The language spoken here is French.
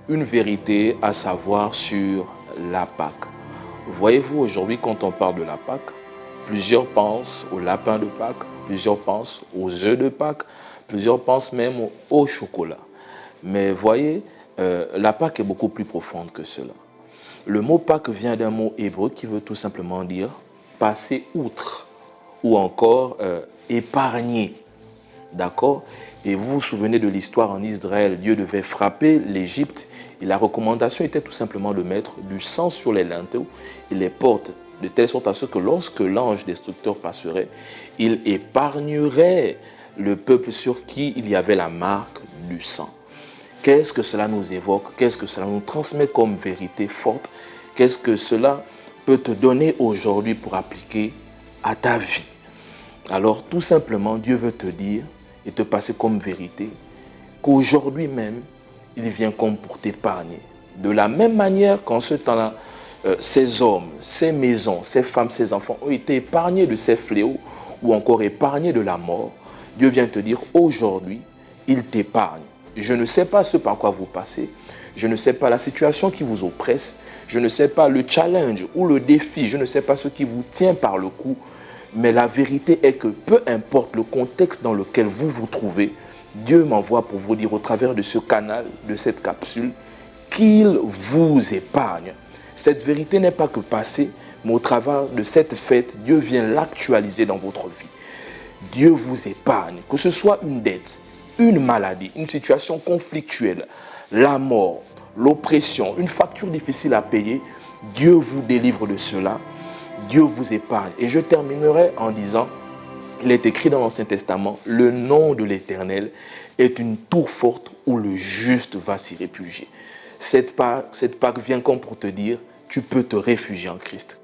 une vérité à savoir sur la Pâque. Voyez-vous, aujourd'hui, quand on parle de la Pâque, plusieurs pensent au lapin de Pâques, plusieurs pensent aux œufs de Pâques, plusieurs pensent même au chocolat. Mais voyez, la Pâque est beaucoup plus profonde que cela. Le mot Pâque vient d'un mot hébreu qui veut tout simplement dire passer outre ou encore épargner. D'accord? Et vous vous souvenez de l'histoire en Israël, Dieu devait frapper l'Égypte et la recommandation était tout simplement de mettre du sang sur les linteaux et les portes, de telle sorte à ce que lorsque l'ange destructeur passerait, il épargnerait le peuple sur qui il y avait la marque du sang. Qu'est-ce que cela nous évoque? Qu'est-ce que cela nous transmet comme vérité forte? Qu'est-ce que cela peut te donner aujourd'hui pour appliquer à ta vie? Alors tout simplement, Dieu veut te dire et te passer comme vérité qu'aujourd'hui même, il vient comme pour t'épargner. De la même manière qu'en ce temps-là, ces hommes, ces maisons, ces femmes, ces enfants ont été épargnés de ces fléaux ou encore épargnés de la mort, Dieu vient te dire aujourd'hui, il t'épargne. Je ne sais pas ce par quoi vous passez, je ne sais pas la situation qui vous oppresse, je ne sais pas le challenge ou le défi, je ne sais pas ce qui vous tient par le cou, mais la vérité est que peu importe le contexte dans lequel vous vous trouvez, Dieu m'envoie pour vous dire au travers de ce canal, de cette capsule, qu'il vous épargne. Cette vérité n'est pas que passée, mais au travers de cette fête, Dieu vient l'actualiser dans votre vie. Dieu vous épargne, que ce soit une dette, une maladie, une situation conflictuelle, la mort, l'oppression, une facture difficile à payer, Dieu vous délivre de cela, Dieu vous épargne. Et je terminerai en disant, il est écrit dans l'Ancien Testament, le nom de l'Éternel est une tour forte où le juste va s'y réfugier. Cette Pâque vient comme pour te dire, tu peux te réfugier en Christ.